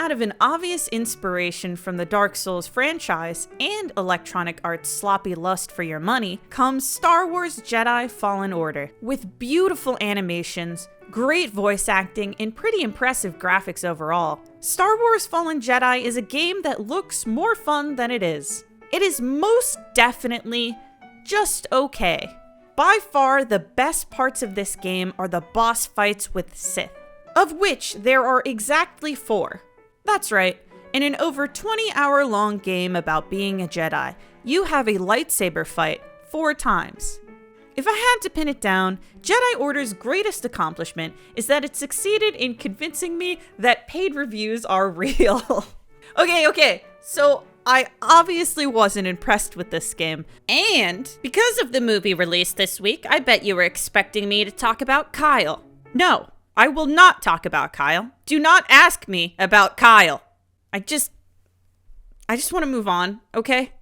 out of an obvious inspiration from the Dark Souls franchise and Electronic Arts' sloppy lust for your money comes Star Wars Jedi Fallen Order. With beautiful animations, great voice acting, and pretty impressive graphics overall, Star Wars Fallen Jedi is a game that looks more fun than it is. It is most definitely just okay. By far, the best parts of this game are the boss fights with Sith, of which there are exactly 4. That's right, in an over 20-hour-long game about being a Jedi, you have a lightsaber fight 4 times. If I had to pin it down, Jedi Order's greatest accomplishment is that it succeeded in convincing me that paid reviews are real. Okay, so I obviously wasn't impressed with this game. And because of the movie released this week, I bet you were expecting me to talk about Kyle. No, I will not talk about Kyle. Do not ask me about Kyle. I just want to move on, okay?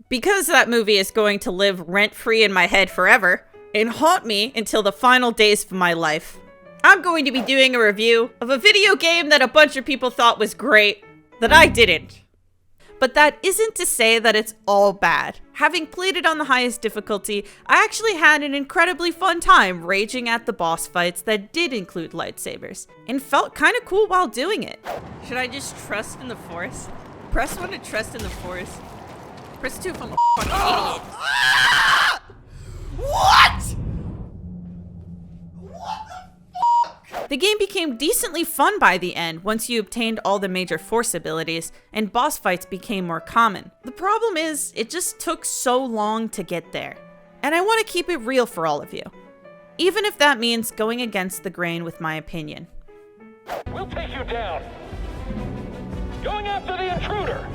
Because that movie is going to live rent-free in my head forever and haunt me until the final days of my life, I'm going to be doing a review of a video game that a bunch of people thought was great, that I didn't. But that isn't to say that it's all bad. Having played it on the highest difficulty, I actually had an incredibly fun time raging at the boss fights that did include lightsabers, and felt kind of cool while doing it. Should I just trust in the Force? Press 1 to trust in the Force. Press 2 if I'm a fucking idiot. What? The game became decently fun by the end once you obtained all the major Force abilities, and boss fights became more common. The problem is, it just took so long to get there. And I want to keep it real for all of you, even if that means going against the grain with my opinion. We'll take you down. Going after the intruder.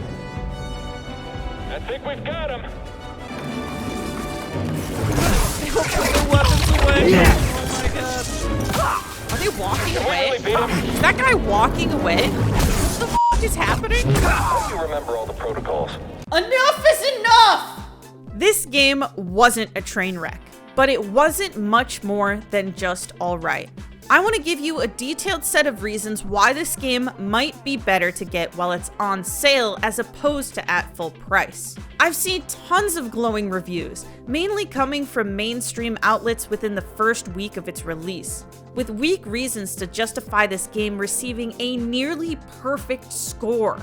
I think we've got him. They will put the weapons away. Oh my god. Are they walking away? Is that guy walking away? What the f is happening? Hope you remember all the protocols. Enough is enough! This game wasn't a train wreck, but it wasn't much more than just alright. I want to give you a detailed set of reasons why this game might be better to get while it's on sale as opposed to at full price. I've seen tons of glowing reviews, mainly coming from mainstream outlets within the first week of its release, with weak reasons to justify this game receiving a nearly perfect score.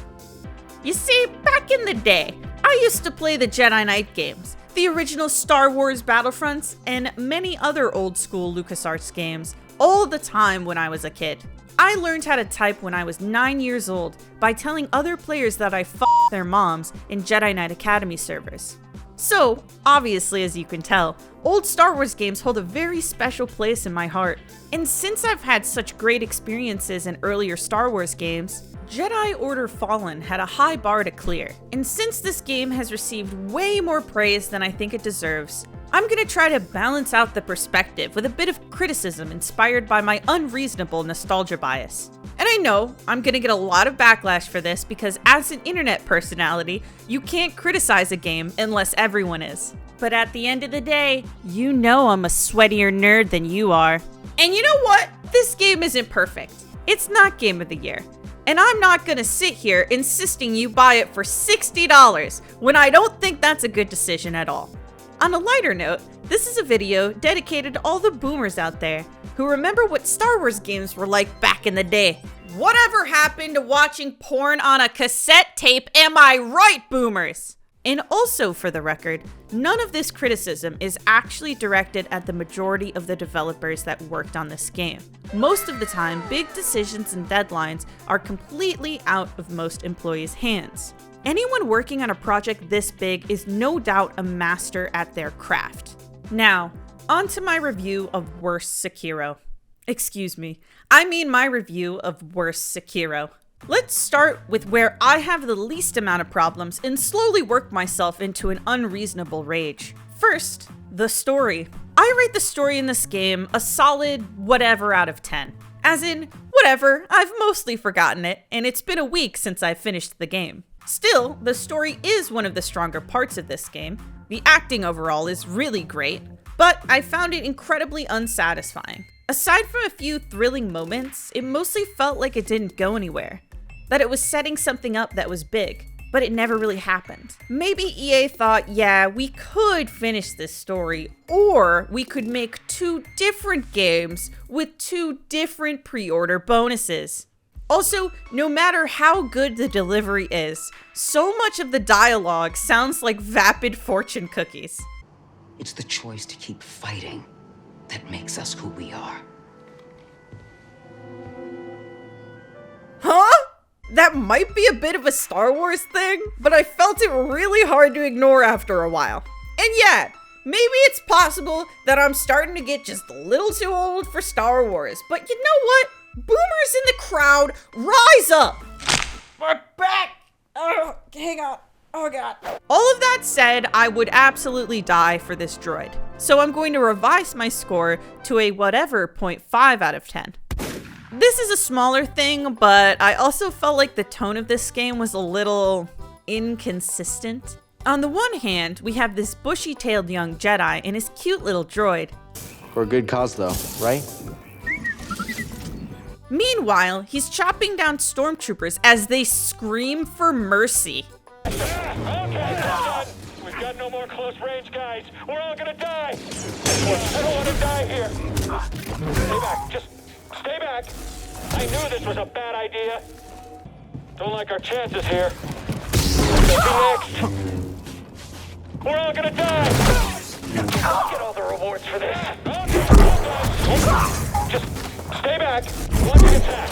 You see, back in the day, I used to play the Jedi Knight games, the original Star Wars Battlefronts, and many other old school LucasArts games, all the time when I was a kid. I learned how to type when I was 9 years old by telling other players that I f***ed their moms in Jedi Knight Academy servers. So, obviously as you can tell, old Star Wars games hold a very special place in my heart. And since I've had such great experiences in earlier Star Wars games, Jedi Order Fallen had a high bar to clear. And since this game has received way more praise than I think it deserves, I'm gonna try to balance out the perspective with a bit of criticism inspired by my unreasonable nostalgia bias. And I know I'm gonna get a lot of backlash for this because as an internet personality, you can't criticize a game unless everyone is. But at the end of the day, you know I'm a sweatier nerd than you are. And you know what? This game isn't perfect. It's not Game of the Year. And I'm not gonna sit here insisting you buy it for $60 when I don't think that's a good decision at all. On a lighter note, this is a video dedicated to all the boomers out there who remember what Star Wars games were like back in the day. Whatever happened to watching porn on a cassette tape, am I right, boomers? And also, for the record, none of this criticism is actually directed at the majority of the developers that worked on this game. Most of the time, big decisions and deadlines are completely out of most employees' hands. Anyone working on a project this big is no doubt a master at their craft. Now, on to my review of Worst Sekiro. Excuse me, I mean my review of Worst Sekiro. Let's start with where I have the least amount of problems and slowly work myself into an unreasonable rage. First, the story. I rate the story in this game a solid whatever out of 10. As in, whatever, I've mostly forgotten it, and it's been a week since I finished the game. Still, the story is one of the stronger parts of this game. The acting overall is really great, but I found it incredibly unsatisfying. Aside from a few thrilling moments, it mostly felt like it didn't go anywhere. That it was setting something up that was big, but it never really happened. Maybe EA thought, yeah, we could finish this story, or we could make 2 different games with 2 different pre-order bonuses. Also, no matter how good the delivery is, so much of the dialogue sounds like vapid fortune cookies. It's the choice to keep fighting that makes us who we are. Huh? That might be a bit of a Star Wars thing, but I felt it really hard to ignore after a while. And yeah, maybe it's possible that I'm starting to get just a little too old for Star Wars, but you know what? Boomers in the crowd, rise up! My back! Oh, hang on. Oh god. All of that said, I would absolutely die for this droid. So I'm going to revise my score to a whatever 0.5 out of 10. This is a smaller thing, but I also felt like the tone of this game was a little inconsistent. On the one hand, we have this bushy-tailed young Jedi and his cute little droid. For a good cause though, right? Meanwhile, he's chopping down stormtroopers as they scream for mercy. Okay, done. We've got no more close range guys. We're all gonna die. I don't want to die here. Stay back. Just stay back. I knew this was a bad idea. Don't like our chances here. What's next? We're all gonna die. Get all the rewards for this. Just stay back. Launching attack.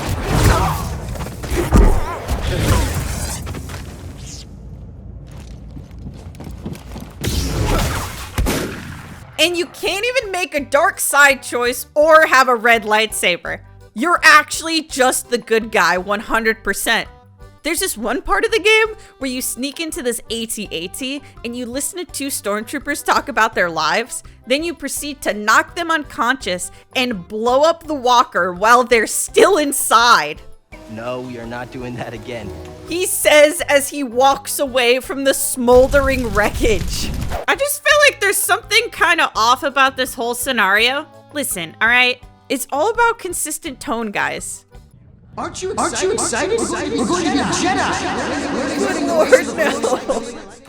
And you can't even make a dark side choice or have a red lightsaber. You're actually just the good guy 100%. There's this one part of the game where you sneak into this AT-AT and you listen to 2 stormtroopers talk about their lives. Then you proceed to knock them unconscious and blow up the walker while they're still inside. No, we are not doing that again. He says as he walks away from the smoldering wreckage. I just feel like there's something kind of off about this whole scenario. Listen, all right? It's all about consistent tone, guys. Aren't you excited? We're going to be Jedi! Lord,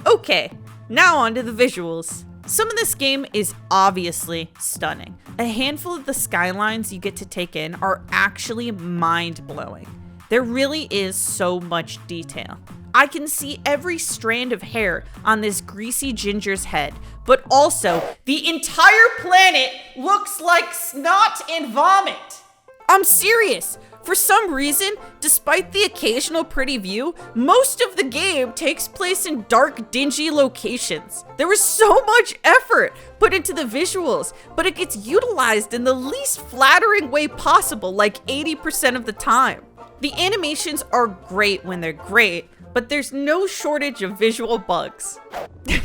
no. Okay, now on to the visuals. Some of this game is obviously stunning. A handful of the skylines you get to take in are actually mind-blowing. There really is so much detail. I can see every strand of hair on this greasy ginger's head, but also the entire planet looks like snot and vomit. I'm serious. For some reason, despite the occasional pretty view, most of the game takes place in dark, dingy locations. There was so much effort put into the visuals, but it gets utilized in the least flattering way possible, like 80% of the time. The animations are great when they're great, but there's no shortage of visual bugs. He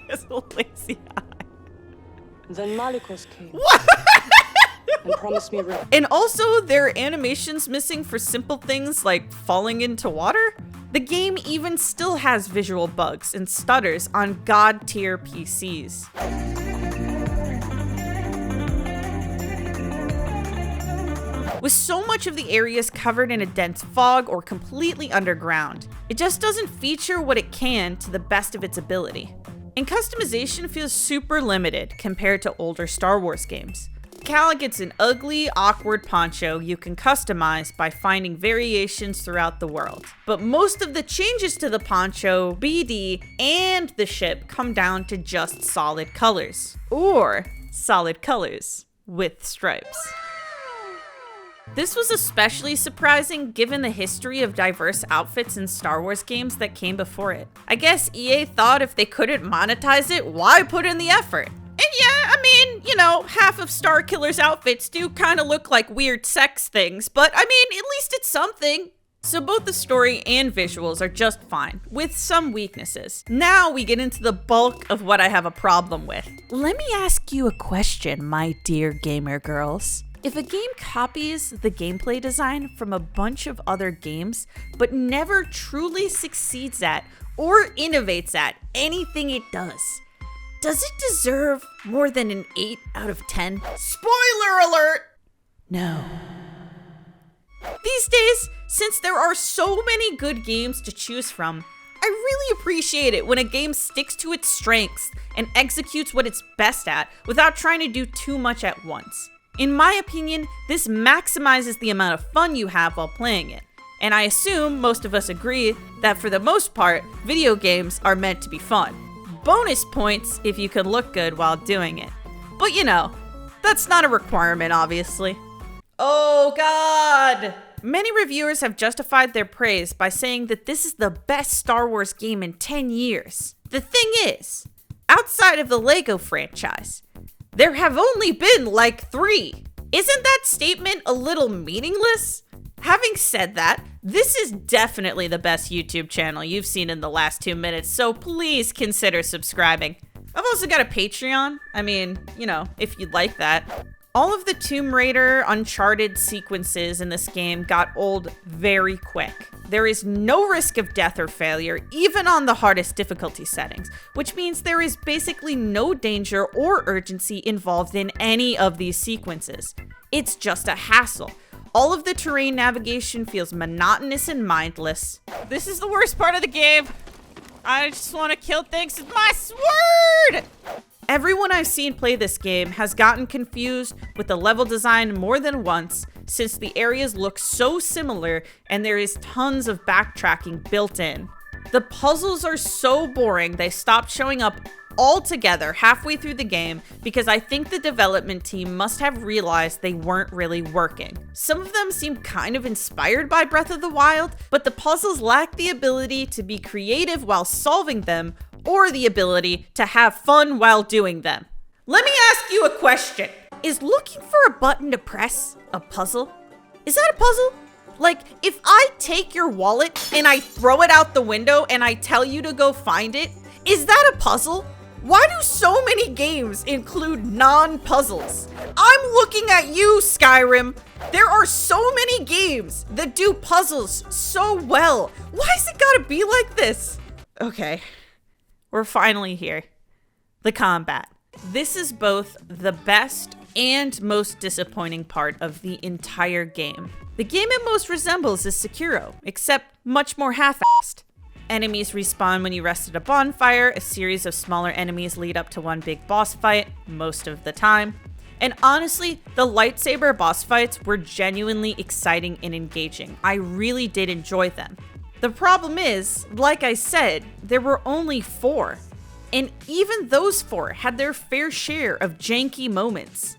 has a lazy eye. Then Malicos came. What? And promised me a And also, there are animations missing for simple things like falling into water. The game even still has visual bugs and stutters on god-tier PCs. With so much of the areas covered in a dense fog or completely underground, it just doesn't feature what it can to the best of its ability. And customization feels super limited compared to older Star Wars games. Cal gets an ugly, awkward poncho you can customize by finding variations throughout the world. But most of the changes to the poncho, BD, and the ship come down to just solid colors. Or solid colors with stripes. This was especially surprising given the history of diverse outfits in Star Wars games that came before it. I guess EA thought if they couldn't monetize it, why put in the effort? And yeah, I mean, you know, half of Starkiller's outfits do kind of look like weird sex things, but I mean, at least it's something. So both the story and visuals are just fine, with some weaknesses. Now we get into the bulk of what I have a problem with. Let me ask you a question, my dear gamer girls. If a game copies the gameplay design from a bunch of other games, but never truly succeeds at or innovates at anything it does Does it deserve more than an 8 out of 10? Spoiler alert! No. These days, since there are so many good games to choose from, I really appreciate it when a game sticks to its strengths and executes what it's best at without trying to do too much at once. In my opinion, this maximizes the amount of fun you have while playing it. And I assume most of us agree that for the most part, video games are meant to be fun. Bonus points if you can look good while doing it. But you know, that's not a requirement, obviously. Oh God! Many reviewers have justified their praise by saying that this is the best Star Wars game in 10 years. The thing is, outside of the LEGO franchise, there have only been like 3. Isn't that statement a little meaningless? Having said that, this is definitely the best YouTube channel you've seen in the last 2 minutes, so please consider subscribing. I've also got a Patreon. I mean, you know, if you'd like that. All of the Tomb Raider Uncharted sequences in this game got old very quick. There is no risk of death or failure, even on the hardest difficulty settings, which means there is basically no danger or urgency involved in any of these sequences. It's just a hassle. All of the terrain navigation feels monotonous and mindless. This is the worst part of the game. I just want to kill things with my sword! Everyone I've seen play this game has gotten confused with the level design more than once, since the areas look so similar and there is tons of backtracking built in. The puzzles are so boring they stopped showing up altogether halfway through the game because I think the development team must have realized they weren't really working. Some of them seem kind of inspired by Breath of the Wild, but the puzzles lack the ability to be creative while solving them or the ability to have fun while doing them. Let me ask you a question. Is looking for a button to press a puzzle? Is that a puzzle? Like, if I take your wallet and I throw it out the window and I tell you to go find it, is that a puzzle? Why do so many games include non-puzzles? I'm looking at you, Skyrim. There are so many games that do puzzles so well. Why is it gotta be like this? Okay, we're finally here. The combat. This is both the best and most disappointing part of the entire game. The game it most resembles is Sekiro, except much more half-assed. Enemies respawn when you rest at a bonfire, a series of smaller enemies lead up to one big boss fight, most of the time. And honestly, the lightsaber boss fights were genuinely exciting and engaging. I really did enjoy them. The problem is, like I said, there were only 4. And even those 4 had their fair share of janky moments.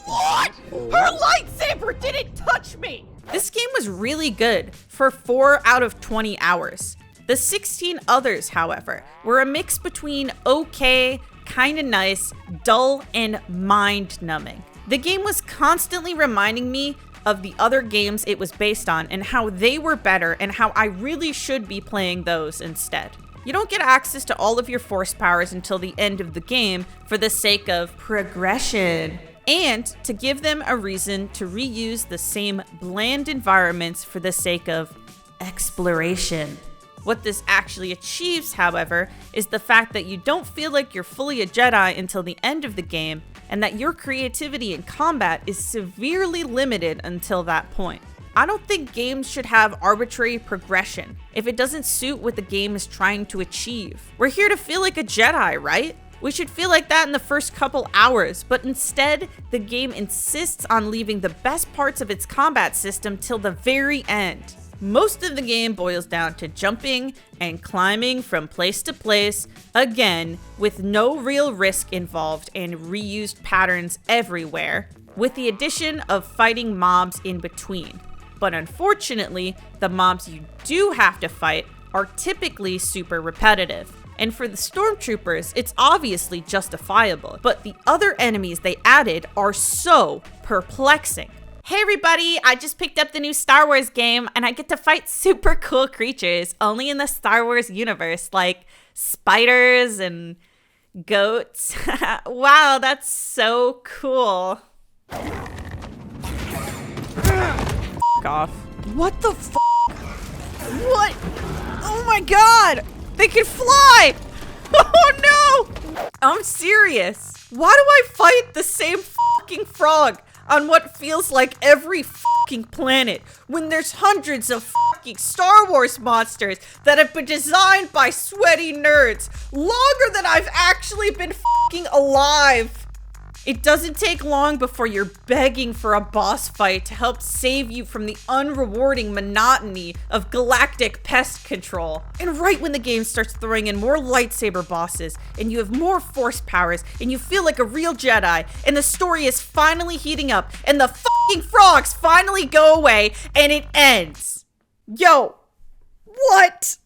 What? Her lightsaber didn't touch me! This game was really good for 4 out of 20 hours. The 16 others, however, were a mix between okay, kinda nice, dull, and mind-numbing. The game was constantly reminding me of the other games it was based on and how they were better and how I really should be playing those instead. You don't get access to all of your force powers until the end of the game for the sake of progression, and to give them a reason to reuse the same bland environments for the sake of exploration. What this actually achieves, however, is the fact that you don't feel like you're fully a Jedi until the end of the game, and that your creativity in combat is severely limited until that point. I don't think games should have arbitrary progression if it doesn't suit what the game is trying to achieve. We're here to feel like a Jedi, right? We should feel like that in the first couple hours, but instead, the game insists on leaving the best parts of its combat system till the very end. Most of the game boils down to jumping and climbing from place to place, again, with no real risk involved and reused patterns everywhere, with the addition of fighting mobs in between. But unfortunately, the mobs you do have to fight are typically super repetitive. And for the stormtroopers, it's obviously justifiable, but the other enemies they added are so perplexing. Hey everybody, I just picked up the new Star Wars game and I get to fight super cool creatures only in the Star Wars universe, like spiders and goats. Wow, that's so cool. Off. What the f? What? Oh my god! They can fly! Oh no! I'm serious. Why do I fight the same fucking frog on what feels like every fucking planet when there's hundreds of fucking Star Wars monsters that have been designed by sweaty nerds longer than I've actually been fucking alive? It doesn't take long before you're begging for a boss fight to help save you from the unrewarding monotony of galactic pest control. And right when the game starts throwing in more lightsaber bosses, and you have more force powers, and you feel like a real Jedi, and the story is finally heating up, and the fucking frogs finally go away, and it ends. Yo, what?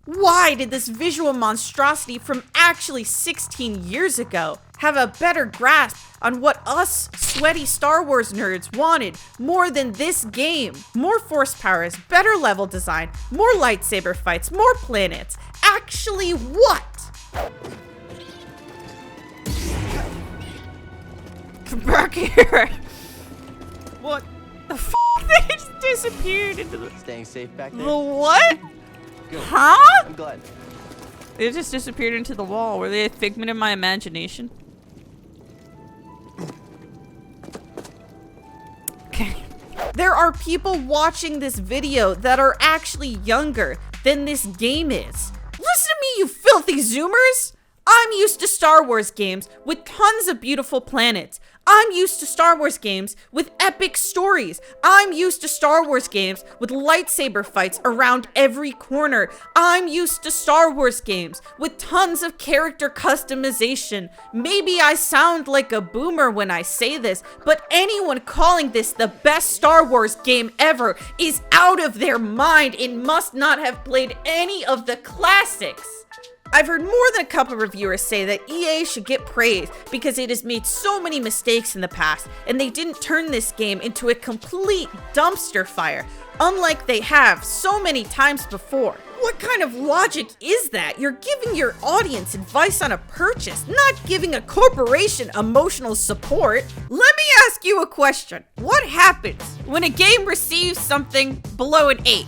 Why did this visual monstrosity from actually 16 years ago have a better grasp on what us sweaty Star Wars nerds wanted more than this game? More force powers, better level design, more lightsaber fights, more planets. Actually what? Come back here. What the f***? They just disappeared into the... Staying safe back there? The what? Good. Huh? I'm glad. They just disappeared into the wall. Were they a figment of my imagination? Okay. There are people watching this video that are actually younger than this game is. Listen to me, you filthy Zoomers! I'm used to Star Wars games with tons of beautiful planets. I'm used to Star Wars games with epic stories. I'm used to Star Wars games with lightsaber fights around every corner. I'm used to Star Wars games with tons of character customization. Maybe I sound like a boomer when I say this, but anyone calling this the best Star Wars game ever is out of their mind and must not have played any of the classics. I've heard more than a couple reviewers say that EA should get praise because it has made so many mistakes in the past and they didn't turn this game into a complete dumpster fire, unlike they have so many times before. What kind of logic is that? You're giving your audience advice on a purchase, not giving a corporation emotional support. Let me ask you a question. What happens when a game receives something below an 8?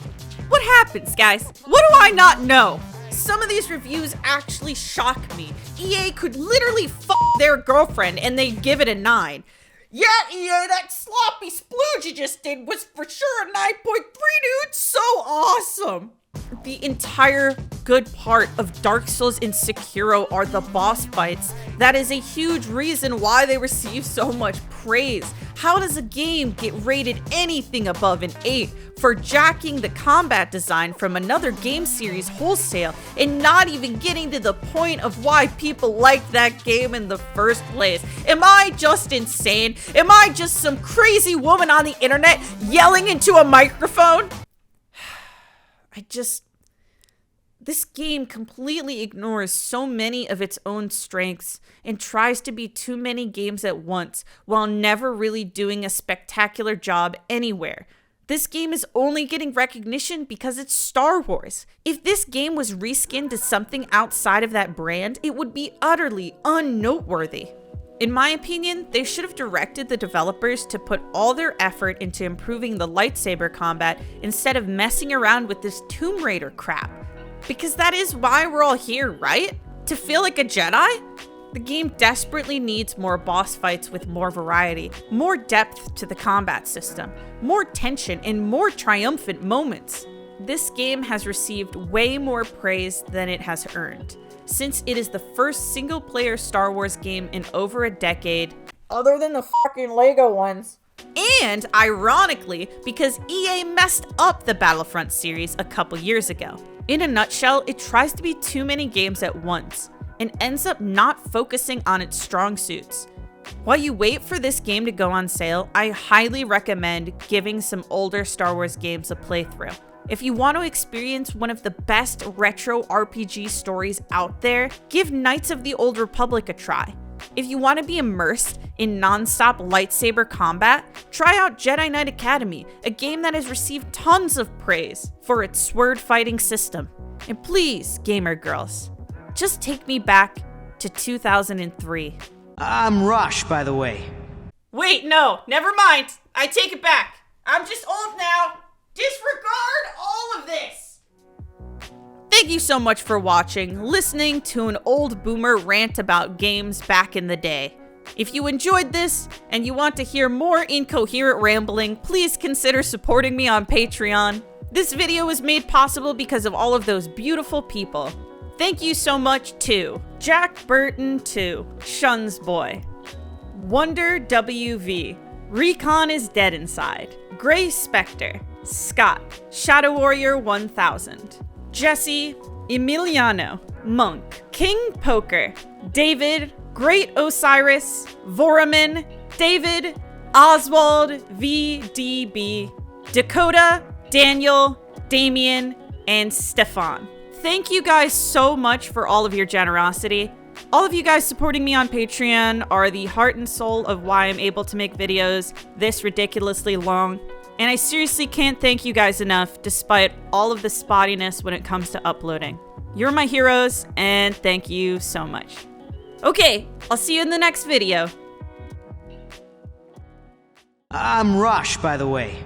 What happens, guys? What do I not know? Some of these reviews actually shock me. EA could literally fuck their girlfriend and they'd give it a 9. Yeah, EA, that sloppy splooge you just did was for sure a 9.3, dude. So awesome. The entire good part of Dark Souls and Sekiro are the boss fights. That is a huge reason why they receive so much praise. How does a game get rated anything above an 8 for jacking the combat design from another game series wholesale and not even getting to the point of why people like that game in the first place? Am I just insane? Am I just some crazy woman on the internet yelling into a microphone? This game completely ignores so many of its own strengths and tries to be too many games at once while never really doing a spectacular job anywhere. This game is only getting recognition because it's Star Wars. If this game was reskinned to something outside of that brand, it would be utterly unnoteworthy. In my opinion, they should have directed the developers to put all their effort into improving the lightsaber combat instead of messing around with this Tomb Raider crap. Because that is why we're all here, right? To feel like a Jedi? The game desperately needs more boss fights with more variety, more depth to the combat system, more tension, and more triumphant moments. This game has received way more praise than it has earned, since it is the first single-player Star Wars game in over a decade, other than the fucking Lego ones. And, ironically, because EA messed up the Battlefront series a couple years ago. In a nutshell, it tries to be too many games at once, and ends up not focusing on its strong suits. While you wait for this game to go on sale, I highly recommend giving some older Star Wars games a playthrough. If you want to experience one of the best retro RPG stories out there, give Knights of the Old Republic a try. If you want to be immersed in non-stop lightsaber combat, try out Jedi Knight Academy, a game that has received tons of praise for its sword fighting system. And please, gamer girls, just take me back to 2003. I'm Rush, by the way. Wait, no, never mind. I take it back. I'm just old now. Disregard all of this. Thank you so much for watching, listening to an old boomer rant about games back in the day. If you enjoyed this and you want to hear more incoherent rambling, please consider supporting me on Patreon. This video was made possible because of all of those beautiful people. Thank you so much to Jack Burton 2, Shuns Boy, Wonder WV, Recon is Dead Inside, Gray Spectre, Scott, Shadow Warrior 1000, Jesse, Emiliano, Monk, King Poker, David, Great Osiris, Voraman, David, Oswald, VDB, Dakota, Daniel, Damien, and Stefan. Thank you guys so much for all of your generosity. All of you guys supporting me on Patreon are the heart and soul of why I'm able to make videos this ridiculously long. And I seriously can't thank you guys enough despite all of the spottiness when it comes to uploading. You're my heroes, and thank you so much. Okay, I'll see you in the next video. I'm Rush, by the way.